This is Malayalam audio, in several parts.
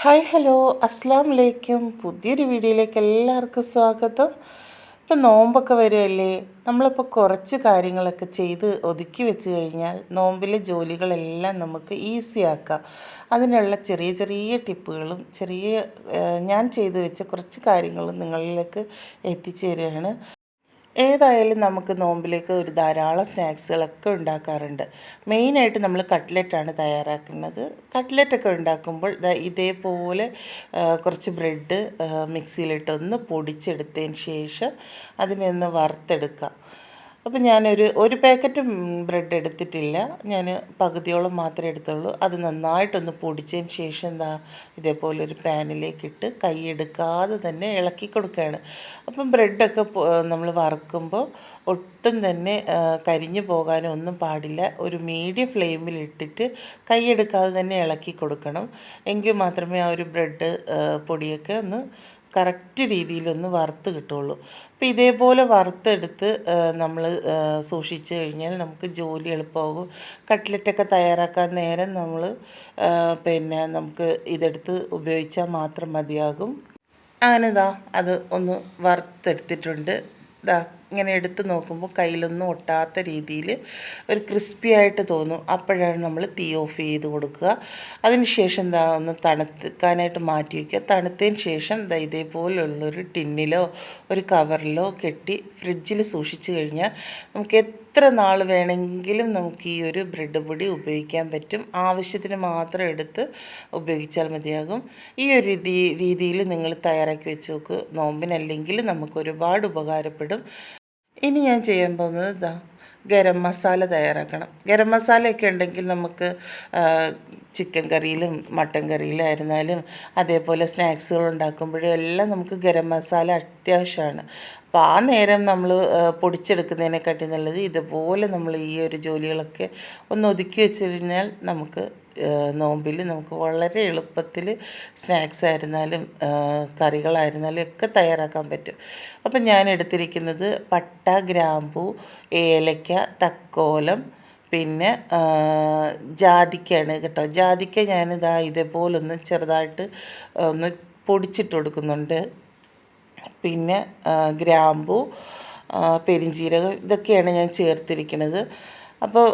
ഹായ് ഹലോ അസ്സാം വലൈക്കും. പുതിയൊരു വീഡിയോയിലേക്ക് എല്ലാവർക്കും സ്വാഗതം. ഇപ്പം നോമ്പൊക്കെ വരുമല്ലേ, നമ്മളിപ്പോൾ കുറച്ച് കാര്യങ്ങളൊക്കെ ചെയ്ത് ഒതുക്കി വെച്ച് കഴിഞ്ഞാൽ നോമ്പിലെ ജോലികളെല്ലാം നമുക്ക് ഈസി ആക്കാം. അതിനുള്ള ചെറിയ ചെറിയ ടിപ്പുകളും ഞാൻ ചെയ്തു വെച്ച കുറച്ച് കാര്യങ്ങളും നിങ്ങളിലേക്ക് എത്തിച്ചു തരികയാണ്. ഏതായാലും നമുക്ക് നോമ്പിലേക്ക് ഒരു ധാരാളം സ്നാക്സുകളൊക്കെ ഉണ്ടാക്കാറുണ്ട്. മെയിനായിട്ട് നമ്മൾ കട്ട്ലറ്റാണ് തയ്യാറാക്കുന്നത്. കട്ട്ലറ്റൊക്കെ ഉണ്ടാക്കുമ്പോൾ ഇതേപോലെ കുറച്ച് ബ്രെഡ് മിക്സിയിലിട്ടൊന്ന് പൊടിച്ചെടുത്തതിന് ശേഷം അതിനെ ഒന്ന് വറുത്തെടുക്കുക. അപ്പോൾ ഒരു പാക്കറ്റ് ബ്രെഡ് എടുത്തിട്ടില്ല, ഞാൻ പകുതിയോളം മാത്രമേ എടുത്തുള്ളൂ. അത് നന്നായിട്ടൊന്ന് പൊടിച്ചതിന് ശേഷം ഇതേപോലെ ഒരു പാനിലേക്കിട്ട് കൈയെടുക്കാതെ തന്നെ ഇളക്കി കൊടുക്കുകയാണ്. അപ്പം ബ്രെഡൊക്കെ നമ്മൾ വറുക്കുമ്പോൾ ഒട്ടും തന്നെ കരിഞ്ഞു പോകാനോ ഒന്നും പാടില്ല. ഒരു മീഡിയം ഫ്ലെയിമിൽ ഇട്ടിട്ട് കൈയെടുക്കാതെ തന്നെ ഇളക്കി കൊടുക്കണം. എങ്കിൽ മാത്രമേ ആ ഒരു ബ്രെഡ് പൊടിയൊക്കെ ഒന്ന് കറക്റ്റ് രീതിയിലൊന്ന് വറുത്ത് കിട്ടുള്ളൂ. അപ്പോൾ ഇതേപോലെ വറുത്തെടുത്ത് നമ്മൾ സൂക്ഷിച്ച് കഴിഞ്ഞാൽ നമുക്ക് ജോലി എളുപ്പമാകും. കട്ട്ലറ്റൊക്കെ തയ്യാറാക്കാൻ നേരം നമുക്ക് ഇതെടുത്ത് ഉപയോഗിച്ചാൽ മാത്രം മതിയാകും. അങ്ങനെ അത് ഒന്ന് വറുത്തെടുത്തിട്ടുണ്ട്. ഇങ്ങനെ എടുത്ത് നോക്കുമ്പോൾ കയ്യിലൊന്നും ഒട്ടാത്ത രീതിയിൽ ഒരു ക്രിസ്പി ആയിട്ട് തോന്നും. അപ്പോഴാണ് നമ്മൾ തീ ഓഫ് ചെയ്ത് കൊടുക്കുക. അതിന് ശേഷം ഒന്ന് തണുക്കാനായിട്ട് മാറ്റി വയ്ക്കുക. തണുത്തതിന് ശേഷം ഇതേപോലുള്ളൊരു ടിന്നിലോ ഒരു കവറിലോ കെട്ടി ഫ്രിഡ്ജിൽ സൂക്ഷിച്ച് കഴിഞ്ഞാൽ നമുക്ക് എത്ര നാൾ വേണമെങ്കിലും നമുക്ക് ഈ ഒരു ബ്രെഡ് പൊടി ഉപയോഗിക്കാൻ പറ്റും. ആവശ്യത്തിന് മാത്രം എടുത്ത് ഉപയോഗിച്ചാൽ മതിയാകും. ഈ ഒരു രീതിയിൽ നിങ്ങൾ തയ്യാറാക്കി വെച്ച് നോക്ക്. നോമ്പിനല്ലെങ്കിൽ നമുക്ക് ഒരുപാട് ഉപകാരപ്പെടും. ഇനി ഞാൻ ചെയ്യാൻ പോകുന്നത് ഗരം മസാല തയ്യാറാക്കണം. ഗരം മസാലയൊക്കെ ഉണ്ടെങ്കിൽ നമുക്ക് ചിക്കൻ കറിയിലും മട്ടൻ കറിയിലായിരുന്നാലും അതേപോലെ സ്നാക്സുകൾ ഉണ്ടാക്കുമ്പോഴും എല്ലാം നമുക്ക് ഗരം മസാല അത്യാവശ്യമാണ്. അപ്പോൾ ആ നേരം നമ്മൾ പൊടിച്ചെടുക്കുന്നതിനെക്കാട്ടി നല്ലത് ഇതുപോലെ നമ്മൾ ഈ ഒരു ജോലികളൊക്കെ ഒന്ന് ഒതുക്കി വെച്ച് കഴിഞ്ഞാൽ നമുക്ക് നോമ്പിൽ നമുക്ക് വളരെ എളുപ്പത്തിൽ സ്നാക്സ് ആയിരുന്നാലും കറികളായിരുന്നാലും ഒക്കെ തയ്യാറാക്കാൻ പറ്റും. അപ്പം ഞാൻ എടുത്തിരിക്കുന്നത് പട്ട, ഗ്രാമ്പൂ, ഏലക്ക, തക്കോലം, പിന്നെ ജാതിക്കയാണ് കേട്ടോ. ജാതിക്ക ഇതേപോലൊന്ന് ചെറുതായിട്ട് ഒന്ന് പൊടിച്ചിട്ട് കൊടുക്കുന്നുണ്ട്. പിന്നെ ഗ്രാമ്പൂ, പെരിഞ്ജീരകം, ഇതൊക്കെയാണ് ഞാൻ ചേർത്തിരിക്കുന്നത്. അപ്പോൾ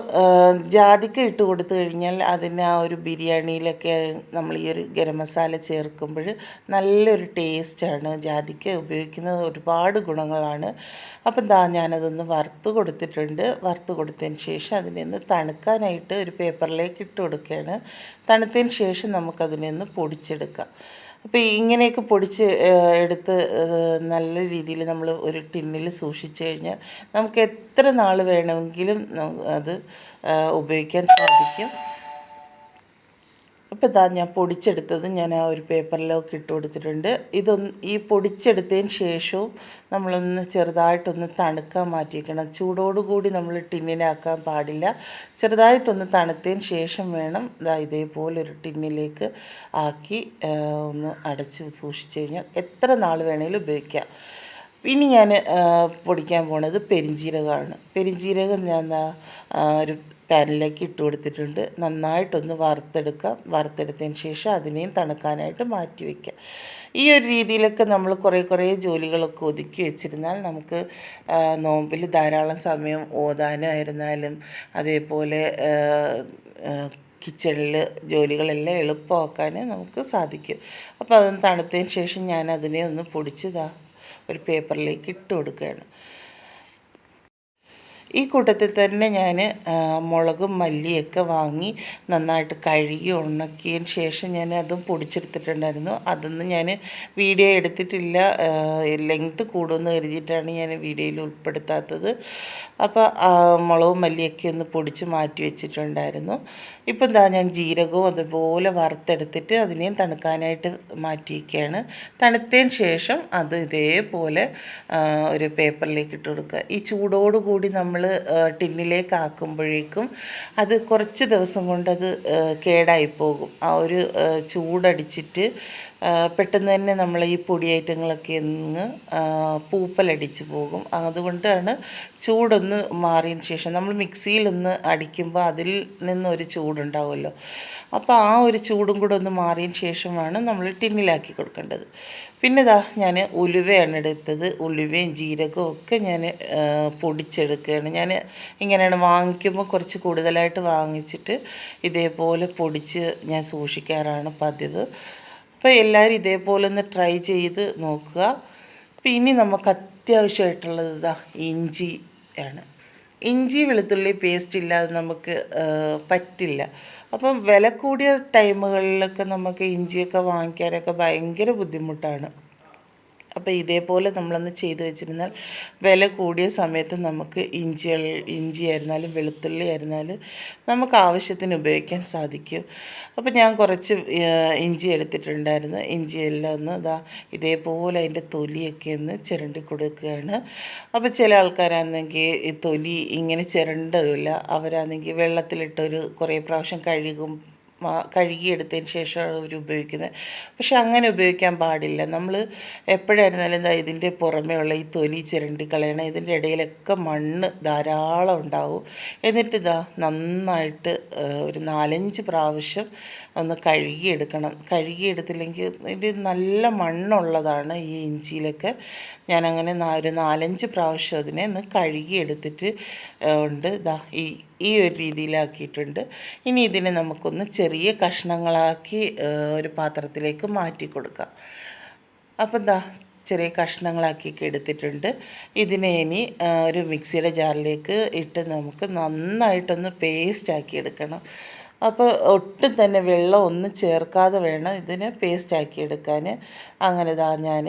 ജാതിക്ക ഇട്ട് കൊടുത്തു കഴിഞ്ഞാൽ അതിന് ആ ഒരു ബിരിയാണിയിലൊക്കെ നമ്മൾ ഈ ഒരു ഗരം മസാല ചേർക്കുമ്പോൾ നല്ലൊരു ടേസ്റ്റാണ്. ജാതിക്ക ഉപയോഗിക്കുന്നത് ഒരുപാട് ഗുണങ്ങളാണ്. അപ്പം ഞാനതൊന്ന് വറുത്ത് കൊടുത്തിട്ടുണ്ട്. വറുത്ത് കൊടുത്തതിന് ശേഷം അതിനെ ഒന്ന് തണുക്കാനായിട്ട് ഒരു പേപ്പറിലേക്ക് ഇട്ട് കൊടുക്കുകയാണ്. തണുത്തതിന് ശേഷം നമുക്കതിനെ ഒന്ന് പൊടിച്ചെടുക്കാം. അപ്പോൾ ഇങ്ങനെയൊക്കെ പൊടിച്ച് എടുത്ത് നല്ല രീതിയിൽ നമ്മൾ ഒരു ടിന്നിൽ സൂക്ഷിച്ച് കഴിഞ്ഞാൽ നമുക്ക് എത്ര നാൾ വേണമെങ്കിലും അത് ഉപയോഗിക്കാൻ സാധിക്കും. അപ്പോൾ ഞാൻ പൊടിച്ചെടുത്തത് ഞാൻ ആ ഒരു പേപ്പറിലൊക്കെ ഇട്ട് കൊടുത്തിട്ടുണ്ട്. ഈ പൊടിച്ചെടുത്തതിന് ശേഷവും നമ്മളൊന്ന് ചെറുതായിട്ടൊന്ന് തണുക്കാൻ മാറ്റിയിരിക്കണം. ചൂടോടുകൂടി നമ്മൾ ടിന്നിലാക്കാൻ പാടില്ല. ചെറുതായിട്ടൊന്ന് തണുത്തതിന് ശേഷം വേണം ഇതേപോലൊരു ടിന്നിലേക്ക് ആക്കി ഒന്ന് അടച്ച് സൂക്ഷിച്ച് കഴിഞ്ഞാൽ എത്ര നാൾ വേണമെങ്കിലും ഉപയോഗിക്കാം. ഇനി ഞാൻ പൊടിക്കാൻ പോണത് പെരിഞ്ജീരകമാണ്. പെരിഞ്ജീരകം ഞാൻ ഒരു പാനിലേക്ക് ഇട്ട് കൊടുത്തിട്ടുണ്ട്. നന്നായിട്ടൊന്ന് വറുത്തെടുത്തതിന് ശേഷം അതിനെയും തണുക്കാനായിട്ട് മാറ്റി വയ്ക്കുക. ഈ ഒരു രീതിയിലൊക്കെ നമ്മൾ കുറേ ജോലികളൊക്കെ ഒതുക്കി വെച്ചിരുന്നാൽ നമുക്ക് നോമ്പിൽ ധാരാളം സമയം ഓതാനായിരുന്നാലും അതേപോലെ കിച്ചണിൽ ജോലികളെല്ലാം എളുപ്പമാക്കാൻ നമുക്ക് സാധിക്കും. അപ്പോൾ അതൊന്ന് തണുത്തതിന് ശേഷം ഞാൻ അതിനെ ഒന്ന് പൊടിച്ച് ഒരു പേപ്പറിലേക്ക് ഇട്ട് കൊടുക്കുകയാണ്. ഈ കൂട്ടത്തിൽ തന്നെ ഞാൻ മുളകും മല്ലിയൊക്കെ വാങ്ങി നന്നായിട്ട് കഴുകി ഉണക്കിയതിന് ശേഷം ഞാൻ അതും പൊടിച്ചെടുത്തിട്ടുണ്ടായിരുന്നു. അതൊന്നും ഞാൻ വീഡിയോ എടുത്തിട്ടില്ല, ലെങ്ത് കൂടുമെന്ന് കരുതിയിട്ടാണ് ഞാൻ വീഡിയോയിൽ ഉൾപ്പെടുത്താത്തത്. അപ്പോൾ മുളകും മല്ലിയൊക്കെ ഒന്ന് പൊടിച്ച് മാറ്റി വെച്ചിട്ടുണ്ടായിരുന്നു. ഇപ്പം ഞാൻ ജീരകവും അതുപോലെ വറുത്തെടുത്തിട്ട് അതിനെയും തണുക്കാനായിട്ട് മാറ്റി വയ്ക്കുകയാണ്. തണുത്തതിന് ശേഷം അത് ഇതേപോലെ ഒരു പേപ്പറിലേക്ക് ഇട്ട് കൊടുക്കുക. ഈ ചൂടോടുകൂടി നമ്മൾ ടിന്നിലേക്ക് ആക്കുമ്പോഴേക്കും അത് കുറച്ച് ദിവസം കൊണ്ട് അത് കേടായി പോകും. ആ ഒരു ചൂടടിച്ചിട്ട് പെട്ടെന്ന് തന്നെ നമ്മൾ ഈ പൊടി ഐറ്റങ്ങളൊക്കെ ഒന്ന് പൂപ്പലടിച്ച് പോകും. അതുകൊണ്ടാണ് ചൂടൊന്ന് മാറിയതിന് ശേഷം നമ്മൾ മിക്സിയിലൊന്ന് അടിക്കുമ്പോൾ അതിൽ നിന്നൊരു ചൂടുണ്ടാവുമല്ലോ, അപ്പോൾ ആ ഒരു ചൂടും കൂടെ ഒന്ന് മാറിയതിന് ശേഷമാണ് നമ്മൾ ടിന്നിലാക്കി കൊടുക്കേണ്ടത്. പിന്നെ ഞാൻ ഉലുവയാണ് എടുത്തത്. ഉലുവയും ജീരകവും ഒക്കെ ഞാൻ പൊടിച്ചെടുക്കുകയാണ്. ഞാൻ ഇങ്ങനെയാണ് വാങ്ങിക്കുമ്പോൾ കുറച്ച് കൂടുതലായിട്ട് വാങ്ങിച്ചിട്ട് ഇതേപോലെ പൊടിച്ച് ഞാൻ സൂക്ഷിക്കാറാണ് പതിവ്. അപ്പോൾ എല്ലാവരും ഇതേപോലെ ഒന്ന് ട്രൈ ചെയ്ത് നോക്കുക. അപ്പോൾ ഇനി നമുക്ക് അത്യാവശ്യമായിട്ടുള്ളത് ഇഞ്ചി ആണ്. ഇഞ്ചി വെളുത്തുള്ളി പേസ്റ്റ് ഇല്ലാതെ നമുക്ക് പറ്റില്ല. അപ്പം വില കൂടിയ ടൈമുകളിലൊക്കെ നമുക്ക് ഇഞ്ചിയൊക്കെ വാങ്ങിക്കാനൊക്കെ ഭയങ്കര ബുദ്ധിമുട്ടാണ്. അപ്പോൾ ഇതേപോലെ നമ്മളൊന്ന് ചെയ്ത് വെച്ചിരുന്നാൽ വില കൂടിയ സമയത്ത് നമുക്ക് ഇഞ്ചി ആയിരുന്നാലും വെളുത്തുള്ളി ആയിരുന്നാലും നമുക്ക് ആവശ്യത്തിന് ഉപയോഗിക്കാൻ സാധിക്കും. അപ്പോൾ ഞാൻ കുറച്ച് ഇഞ്ചി എടുത്തിട്ടുണ്ടായിരുന്നു. ഇഞ്ചിയെല്ലാം ഒന്ന് ഇതേപോലെ അതിൻ്റെ തൊലിയൊക്കെ ഒന്ന് ചിരണ്ടി കൊടുക്കുകയാണ്. അപ്പോൾ ചില ആൾക്കാരാണെങ്കിൽ ഈ തൊലി ഇങ്ങനെ ചിരണ്ടില്ല, അവരാണെങ്കിൽ വെള്ളത്തിലിട്ടൊരു കുറേ പ്രാവശ്യം കഴുകിയെടുത്തതിന് ശേഷമാണ് അവർ ഉപയോഗിക്കുന്നത്. പക്ഷെ അങ്ങനെ ഉപയോഗിക്കാൻ പാടില്ല. നമ്മൾ എപ്പോഴായിരുന്നാലും ഇതിൻ്റെ പുറമേ ഉള്ള ഈ തൊലി ചിരണ്ടി കളയണം. ഇതിൻ്റെ ഇടയിലൊക്കെ മണ്ണ് ധാരാളം ഉണ്ടാവും. എന്നിട്ട് നന്നായിട്ട് ഒരു 4-5 പ്രാവശ്യം ഒന്ന് കഴുകിയെടുക്കണം. കഴുകിയെടുത്തില്ലെങ്കിൽ ഇത് നല്ല മണ്ണുള്ളതാണ് ഈ ഇഞ്ചിയിലൊക്കെ. ഞാനങ്ങനെ ഒരു 4-5 പ്രാവശ്യം അതിനെ ഒന്ന് കഴുകിയെടുത്തിട്ട് ഉണ്ട് ഈ ഒരു രീതിയിലാക്കിയിട്ടുണ്ട്. ഇനി ഇതിനെ നമുക്കൊന്ന് ചെറിയ കഷ്ണങ്ങളാക്കി ഒരു പാത്രത്തിലേക്ക് മാറ്റി കൊടുക്കാം. അപ്പം ചെറിയ കഷ്ണങ്ങളാക്കിയൊക്കെ എടുത്തിട്ടുണ്ട്. ഇതിനെ ഇനി ഒരു മിക്സിയുടെ ജാറിലേക്ക് ഇട്ട് നമുക്ക് നന്നായിട്ടൊന്ന് പേസ്റ്റാക്കി എടുക്കണം. അപ്പോൾ ഒട്ടും തന്നെ വെള്ളം ഒന്നും ചേർക്കാതെ വേണം ഇതിന് പേസ്റ്റാക്കി എടുക്കാൻ. അങ്ങനെ ഞാൻ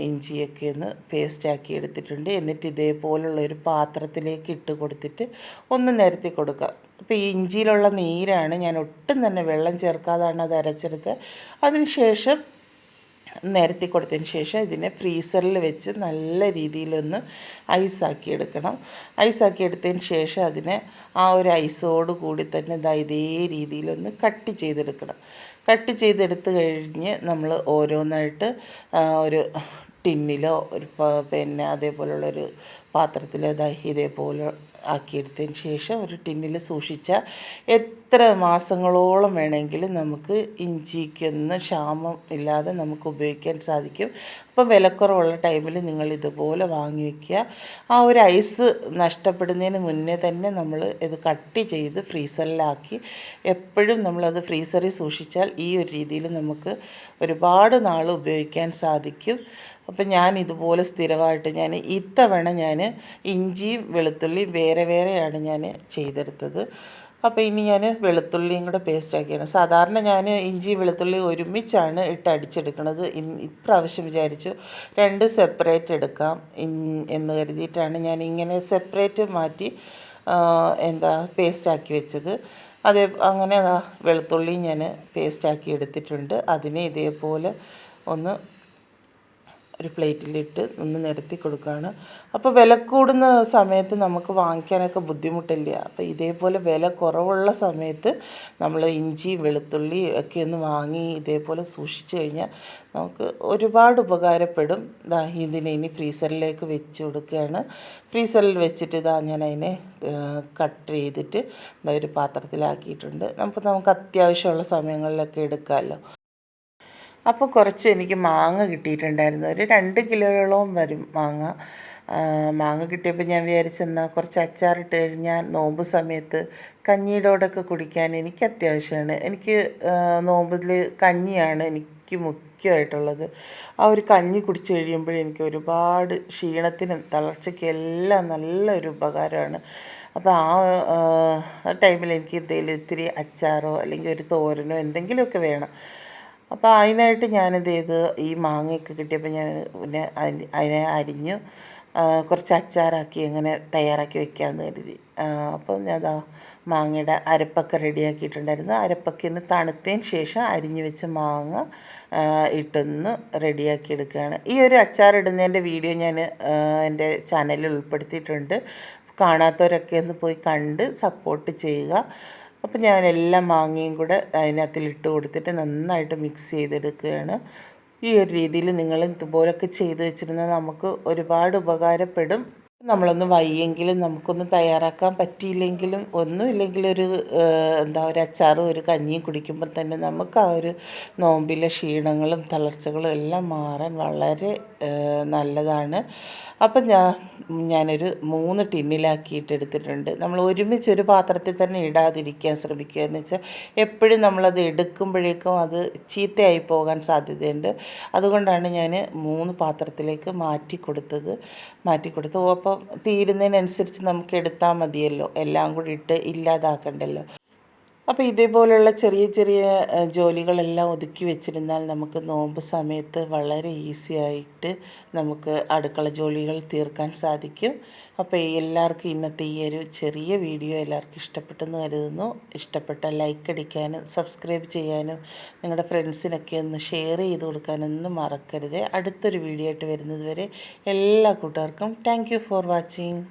ഇഞ്ചിയൊക്കെ ഒന്ന് പേസ്റ്റാക്കി എടുത്തിട്ടുണ്ട്. എന്നിട്ട് ഇതേപോലുള്ളൊരു പാത്രത്തിലേക്ക് ഇട്ട് കൊടുത്തിട്ട് ഒന്ന് നിരത്തി കൊടുക്കുക. അപ്പോൾ ഈ ഇഞ്ചിയിലുള്ള നീരാണ്, ഞാൻ ഒട്ടും തന്നെ വെള്ളം ചേർക്കാതാണ് അത് അരച്ചെടുത്തത്. അതിന് ശേഷം നിരത്തി കൊടുത്തതിന് ശേഷം ഇതിനെ ഫ്രീസറിൽ വെച്ച് നല്ല രീതിയിലൊന്ന് ഐസാക്കി എടുക്കണം. ഐസാക്കി എടുത്തതിന് ശേഷം അതിനെ ആ ഒരു ഐസോട് കൂടി തന്നെ ഇതേ രീതിയിലൊന്ന് കട്ട് ചെയ്തെടുക്കണം. കട്ട് ചെയ്തെടുത്ത് കഴിഞ്ഞ് നമ്മൾ ഓരോന്നായിട്ട് ഒരു ടിന്നിലോ പിന്നെ അതേപോലുള്ളൊരു പാത്രത്തിലോ ഇതേപോലെ ആക്കിയെടുത്തതിന് ശേഷം ഒരു ടിന്നിൽ സൂക്ഷിച്ചാൽ എത്ര മാസങ്ങളോളം വേണമെങ്കിലും നമുക്ക് ഇഞ്ചിക്കൊന്നും ക്ഷാമം ഇല്ലാതെ നമുക്ക് ഉപയോഗിക്കാൻ സാധിക്കും. അപ്പോൾ വിലക്കുറവുള്ള ടൈമിൽ നിങ്ങൾ ഇതുപോലെ വാങ്ങി വയ്ക്കുക. ആ ഒരു ഐസ് നഷ്ടപ്പെടുന്നതിന് മുന്നേ തന്നെ നമ്മൾ ഇത് കട്ട് ചെയ്ത് ഫ്രീസറിലാക്കി എപ്പോഴും നമ്മളത് ഫ്രീസറിൽ സൂക്ഷിച്ചാൽ ഈ ഒരു രീതിയിൽ നമുക്ക് ഒരുപാട് നാൾ ഉപയോഗിക്കാൻ സാധിക്കും. അപ്പം ഞാൻ ഇതുപോലെ സ്ഥിരമായിട്ട് ഇത്തവണ ഇഞ്ചിയും വെളുത്തുള്ളിയും വേറെയാണ് ഞാൻ ചെയ്തെടുത്തത്. അപ്പോൾ ഇനി ഞാൻ വെളുത്തുള്ളിയും കൂടെ പേസ്റ്റാക്കിയാണ്. സാധാരണ ഞാൻ ഇഞ്ചി വെളുത്തുള്ളി ഒരുമിച്ചാണ് ഇട്ടടിച്ചെടുക്കുന്നത്. ഇപ്രാവശ്യം വിചാരിച്ചു 2 സെപ്പറേറ്റ് എടുക്കാം എന്ന് കരുതിയിട്ടാണ് ഞാൻ ഇങ്ങനെ സെപ്പറേറ്റ് മാറ്റി പേസ്റ്റാക്കി വെച്ചത്. അങ്ങനെ വെളുത്തുള്ളി ഞാൻ പേസ്റ്റാക്കി എടുത്തിട്ടുണ്ട്. അതിനെ ഇതേപോലെ ഒന്ന് ഒരു പ്ലേറ്റിലിട്ട് ഒന്ന് നിരത്തി കൊടുക്കുകയാണ്. അപ്പോൾ വില കൂടുന്ന സമയത്ത് നമുക്ക് വാങ്ങിക്കാനൊക്കെ ബുദ്ധിമുട്ടില്ല. അപ്പോൾ ഇതേപോലെ വില കുറവുള്ള സമയത്ത് നമ്മൾ ഇഞ്ചി വെളുത്തുള്ളി ഒക്കെ ഒന്ന് വാങ്ങി ഇതേപോലെ സൂക്ഷിച്ചു കഴിഞ്ഞാൽ നമുക്ക് ഒരുപാട് ഉപകാരപ്പെടും. ഇതിനെ ഇനി ഫ്രീസറിലേക്ക് വെച്ച് കൊടുക്കുകയാണ്. ഫ്രീസറിൽ വെച്ചിട്ട് ഞാൻ അതിനെ കട്ട് ചെയ്തിട്ട് ഒരു പാത്രത്തിലാക്കിയിട്ടുണ്ട്. നമുക്ക് അത്യാവശ്യമുള്ള സമയങ്ങളിലൊക്കെ എടുക്കാമല്ലോ. അപ്പോൾ കുറച്ച് എനിക്ക് മാങ്ങ കിട്ടിയിട്ടുണ്ടായിരുന്നു. ഒരു 2 കിലോയോളം വരും മാങ്ങ കിട്ടിയപ്പോൾ ഞാൻ വിചാരിച്ചെന്നാൽ കുറച്ച് അച്ചാറിട്ട് കഴിഞ്ഞാൽ നോമ്പ് സമയത്ത് കഞ്ഞിയുടെ കൂടെയൊക്കെ കുടിക്കാൻ എനിക്ക് അത്യാവശ്യമാണ്. എനിക്ക് നോമ്പിൽ കഞ്ഞിയാണ് എനിക്ക് മുഖ്യമായിട്ടുള്ളത്. ആ ഒരു കഞ്ഞി കുടിച്ച് കഴിയുമ്പോഴെനിക്ക് ഒരുപാട് ക്ഷീണത്തിനും തളർച്ചയ്ക്കും എല്ലാം നല്ലൊരു ഉപകാരമാണ്. അപ്പോൾ ആ ടൈമിൽ എനിക്ക് എന്തെങ്കിലും ഇത്തിരി അച്ചാറോ അല്ലെങ്കിൽ ഒരു തോരനോ എന്തെങ്കിലുമൊക്കെ വേണം. അപ്പോൾ അതിനായിട്ട് ഞാനെന്ത് ചെയ്തു, ഈ മാങ്ങയൊക്കെ കിട്ടിയപ്പോൾ ഞാൻ അതിനെ അരിഞ്ഞു കുറച്ച് അച്ചാറാക്കി അങ്ങനെ തയ്യാറാക്കി വെക്കാമെന്ന് കരുതി. അപ്പം ഞാൻ മാങ്ങയുടെ അരപ്പൊക്കെ റെഡിയാക്കിയിട്ടുണ്ടായിരുന്നു. അരപ്പൊക്കെ ഒന്ന് തണുത്തതിന് ശേഷം അരിഞ്ഞു വെച്ച മാങ്ങ ഇട്ടൊന്ന് റെഡിയാക്കി എടുക്കുകയാണ്. ഈ ഒരു അച്ചാറിടുന്നതിൻ്റെ വീഡിയോ ഞാൻ എൻ്റെ ചാനലിൽ ഉൾപ്പെടുത്തിയിട്ടുണ്ട്. കാണാത്തവരൊക്കെ ഒന്ന് പോയി കണ്ട് സപ്പോർട്ട് ചെയ്യുക. അപ്പോൾ ഞാൻ എല്ലാ മാങ്ങയും കൂടെ അതിനകത്തിലിട്ട് കൊടുത്തിട്ട് നന്നായിട്ട് മിക്സ് ചെയ്തെടുക്കുകയാണ്. ഈ ഒരു രീതിയിൽ നിങ്ങൾ ഇതുപോലൊക്കെ ചെയ്ത് വെച്ചിരുന്നാൽ നമുക്ക് ഒരുപാട് ഉപകാരപ്പെടും. നമ്മളൊന്ന് വയ്യെങ്കിലും നമുക്കൊന്ന് തയ്യാറാക്കാൻ പറ്റിയില്ലെങ്കിലും ഒന്നുമില്ലെങ്കിലും ഒരു അച്ചാറും ഒരു കഞ്ഞിയും കുടിക്കുമ്പോൾ തന്നെ നമുക്ക് ആ ഒരു നോമ്പിലെ ക്ഷീണങ്ങളും തളർച്ചകളും എല്ലാം മാറാൻ വളരെ നല്ലതാണ്. അപ്പം ഞാനൊരു 3 ടിന്നിലാക്കിയിട്ട് എടുത്തിട്ടുണ്ട്. നമ്മൾ ഒരുമിച്ച് ഒരു പാത്രത്തിൽ തന്നെ ഇടാതിരിക്കാൻ ശ്രമിക്കുക. എന്ന് വെച്ചാൽ എപ്പോഴും നമ്മളത് എടുക്കുമ്പോഴേക്കും അത് ചീത്തയായി പോകാൻ സാധ്യതയുണ്ട്. അതുകൊണ്ടാണ് ഞാൻ 3 പാത്രത്തിലേക്ക് മാറ്റി കൊടുത്തു. അപ്പം തീരുന്നതിനനുസരിച്ച് നമുക്ക് എടുത്താൽ മതിയല്ലോ, എല്ലാം കൂടി ഇട്ട് ഇല്ലാതാക്കണ്ടല്ലോ. അപ്പോൾ ഇതേപോലെയുള്ള ചെറിയ ചെറിയ ജോലികളെല്ലാം ഒതുക്കി വെച്ചിരുന്നാൽ നമുക്ക് നോമ്പ് സമയത്ത് വളരെ ഈസി ആയിട്ട് നമുക്ക് അടുക്കള ജോലികൾ തീർക്കാൻ സാധിക്കും. അപ്പോൾ എല്ലാവർക്കും ഇന്നത്തെ ഈ ഒരു ചെറിയ വീഡിയോ എല്ലാവർക്കും ഇഷ്ടപ്പെട്ടെന്ന് കരുതുന്നു. ഇഷ്ടപ്പെട്ടാൽ ലൈക്ക് അടിക്കാനും സബ്സ്ക്രൈബ് ചെയ്യാനും നിങ്ങളുടെ ഫ്രണ്ട്സിനൊക്കെ ഒന്ന് ഷെയർ ചെയ്ത് കൊടുക്കാനൊന്നും മറക്കരുത്. അടുത്തൊരു വീഡിയോ ആയിട്ട് വരുന്നത് വരെ എല്ലാ കൂട്ടുകാർക്കും താങ്ക് യു ഫോർ വാച്ചിങ്.